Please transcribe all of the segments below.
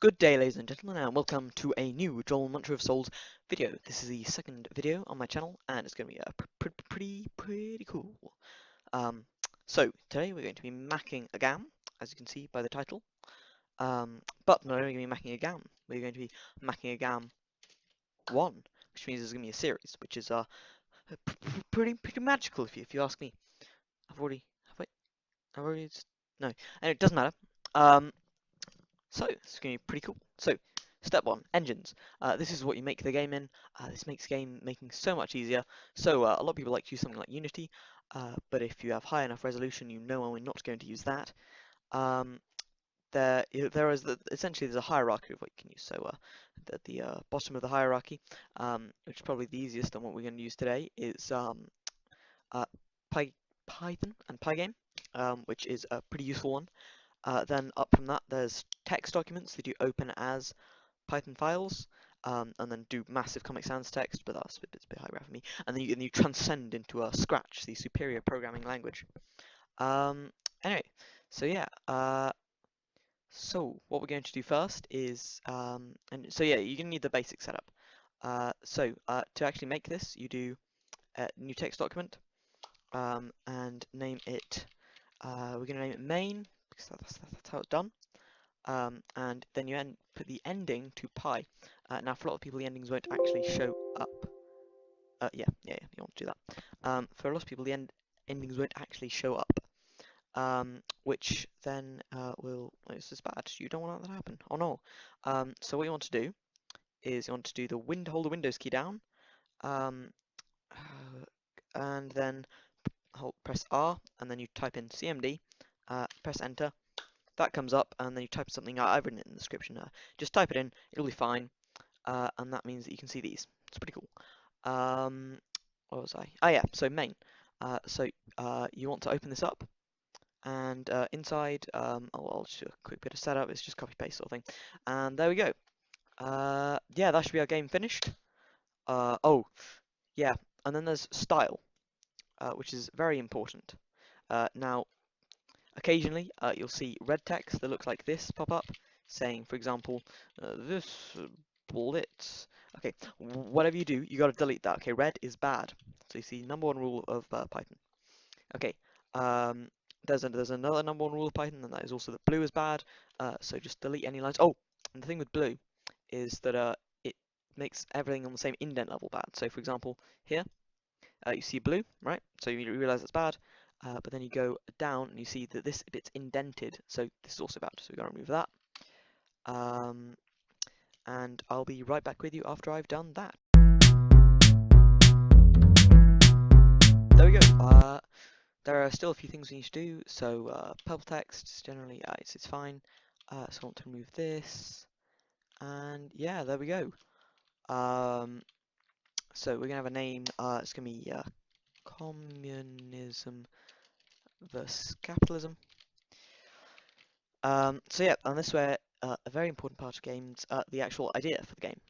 Good day, ladies and gentlemen, and welcome to a new Joel Muncher of Souls video. This is the second video on my channel, and it's going to be pretty cool. So today we're going to be macking a gam, as you can see by the title. But not only going to be macking a gam, we're going to be macking a gam 1, which means there's going to be a series, which is pretty magical if you ask me. No, and it doesn't matter. So it's going to be pretty cool. So step 1, engines. This is what you make the game in. This makes game making so much easier. So a lot of people like to use something like Unity, but if you have high enough resolution, you know we're not going to use that. There is essentially there's a hierarchy of what you can use. So at the bottom of the hierarchy, which is probably the easiest and what we're going to use today, is Python and Pygame, which is a pretty useful one. Then up from that, there's text documents that you open as Python files, and then do massive Comic Sans text, but that's a bit high for me. And then you transcend into a Scratch, the superior programming language. Anyway, so yeah. So what we're going to do first is, you're gonna need the basic setup. To actually make this, you do a new text document, and name it. We're gonna name it main, because that's how it's done. And then you put the ending to pi. Now, for a lot of people, the endings won't actually show up. You want to do that. For a lot of people, the endings won't actually show up, which then will. Oh, this is bad. You don't want that to happen. Oh no. So what you want to do is you want to do hold the Windows key down, and then press R, and then you type in CMD, press enter. That comes up, and then you type something. I've written it in the description. Just type it in; it'll be fine. And that means that you can see these. It's pretty cool. What was I? Ah, yeah. So main. You want to open this up, and inside, I'll just do a quick bit of setup. It's just copy paste sort of thing, and there we go. Yeah, that should be our game finished. Oh, yeah. And then there's style, which is very important. Now, occasionally, you'll see red text that looks like this pop up, saying, for example, this blitz. Okay, whatever you do, you got to delete that. Okay, red is bad. So you see, number 1 rule of Python. Okay, there's another number 1 rule of Python, and that is also that blue is bad. So just delete any lines. Oh, and the thing with blue is that it makes everything on the same indent level bad. So for example, here, you see blue, right? So you realize that's bad. But then you go down and you see that this bit's indented, so this is also bad, so we're going to remove that. And I'll be right back with you after I've done that. There we go. There are still a few things we need to do, so purple text, generally, it's fine. So I want to remove this, and yeah, there we go. So we're going to have a name, it's going to be Communism versus Capitalism. So yeah, and this is where a very important part of games, the actual idea for the game.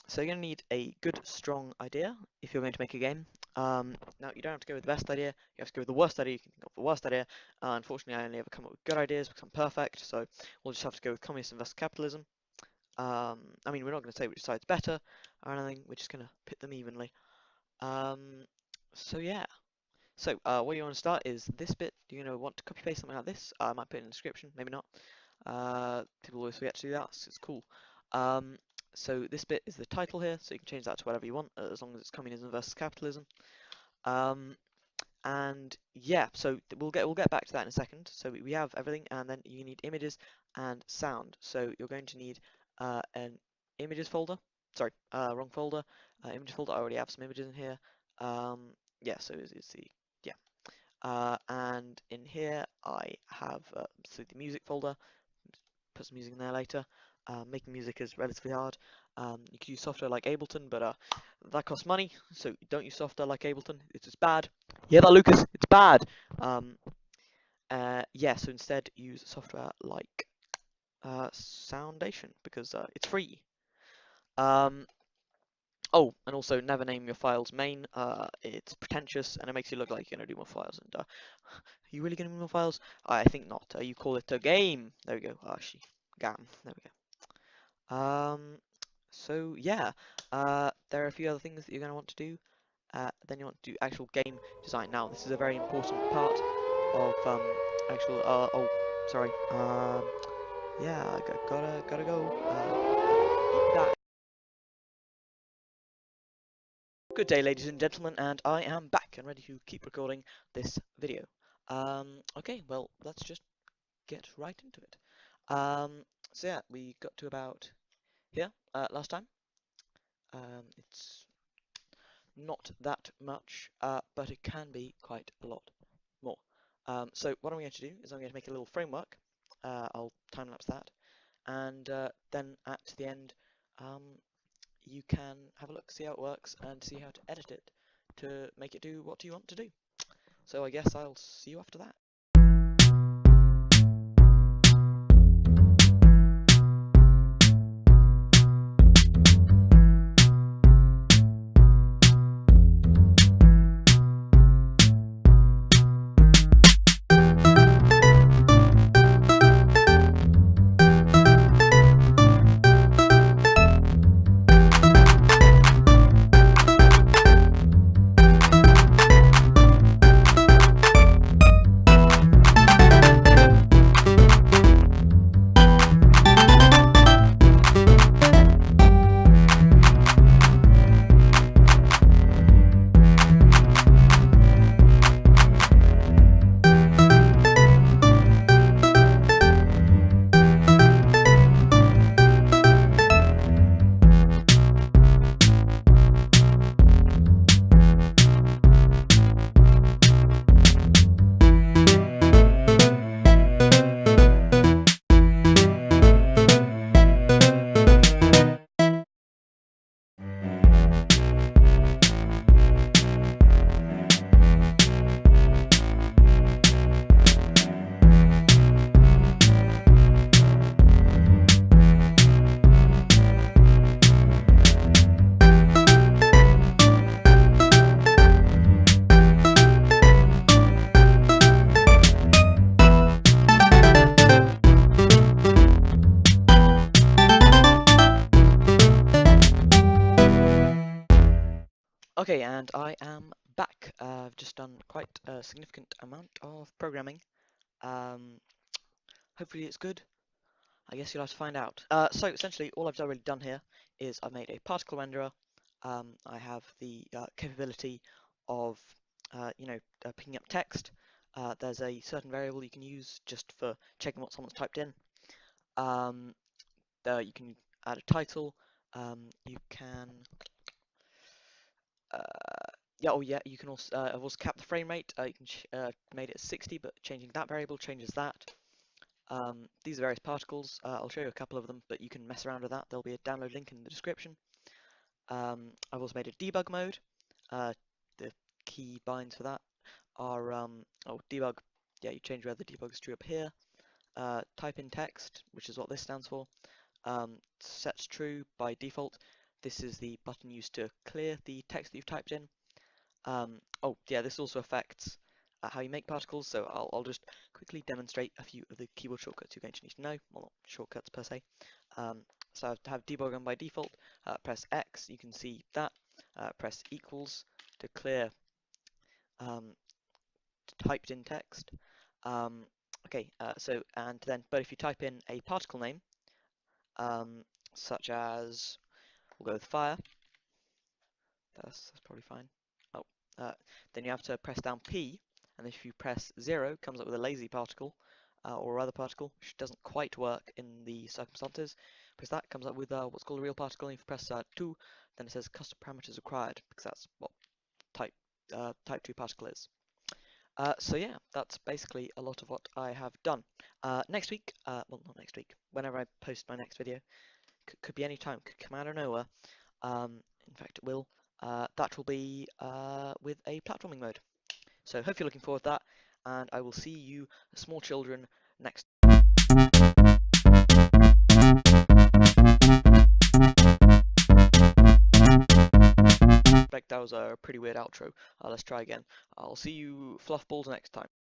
So you're going to need a good, strong idea if you're going to make a game. Now, you don't have to go with the best idea, you have to go with the worst idea. You can think of the worst idea. Unfortunately, I only ever come up with good ideas because I'm perfect, so we'll just have to go with communism versus capitalism. I mean, we're not going to say which side's better or anything, we're just going to pit them evenly. So yeah. So what you want to start is this bit. You're going to want to copy paste something like this. I might put it in the description, maybe not. People always forget to do that, so it's cool. So this bit is the title here, so you can change that to whatever you want, as long as it's communism versus capitalism. And yeah, so we'll get back to that in a second. So we have everything, and then you need images and sound. So you're going to need an images folder. Sorry, wrong folder. Images folder. I already have some images in here. Yeah, so it's the and in here I have so the music folder. Put some music in there later. Making music is relatively hard. You can use software like Ableton, but that costs money, so don't use software like Ableton. It's just bad. Yeah, that Lucas, it's bad. Yeah, so instead use software like Soundation because it's free. Oh, and also never name your files main. It's pretentious and it makes you look like you're gonna do more files. And are you really gonna do more files? I think not. You call it a game. There we go. Gam. There we go. So yeah, there are a few other things that you're going to want to do. Then you want to do actual game design. Now, this is a very important part of actual. Oh, sorry. Yeah, gotta go. Be back. Good day, ladies and gentlemen, and I am back and ready to keep recording this video. Okay, well, let's just get right into it. So yeah, we got to about here last time. It's not that much, but it can be quite a lot more. So what I'm going to do is I'm going to make a little framework. I'll time lapse that, and then at the end, um, you can have a look, see how it works, and see how to edit it to make it do what you want to do. So I guess I'll see you after that. Okay, and I am back. I've just done quite a significant amount of programming. Um, Hopefully it's good. I guess you'll have to find out. So essentially, all I've already done here is I've made a particle renderer. I have the capability of, picking up text. There's a certain variable you can use just for checking what someone's typed in. You can add a title. You can yeah, oh yeah, you can also I've also capped the frame rate. You can made it 60, but changing that variable changes that. These are various particles. I'll show you a couple of them, but you can mess around with that. There'll be a download link in the description. I've also made a debug mode. The key binds for that are debug. Yeah, you change where the debug is true up here. Type in text, which is what this stands for. Sets true by default. This is the button used to clear the text that you've typed in. Oh yeah, this also affects how you make particles, so I'll just quickly demonstrate a few of the keyboard shortcuts you're going to need to know. Well, not shortcuts per se. So to have debug on by default, press X, you can see that. Press equals to clear typed in text. Okay, but if you type in a particle name, such as, we'll go with fire, that's probably fine. Oh, then you have to press down P, and if you press 0, it comes up with a lazy particle, or other particle, which doesn't quite work in the circumstances. Press that, comes up with what's called a real particle, and if you press 2, then it says custom parameters required, because that's what type 2 particle is. So yeah, that's basically a lot of what I have done. Next week, well, not next week, whenever I post my next video, could be any time, could come out of nowhere. In fact, it will. That will be with a platforming mode. So hope you're looking forward to that, and I will see you small children next. That was a pretty weird outro. Let's try again. I'll see you fluff balls next time.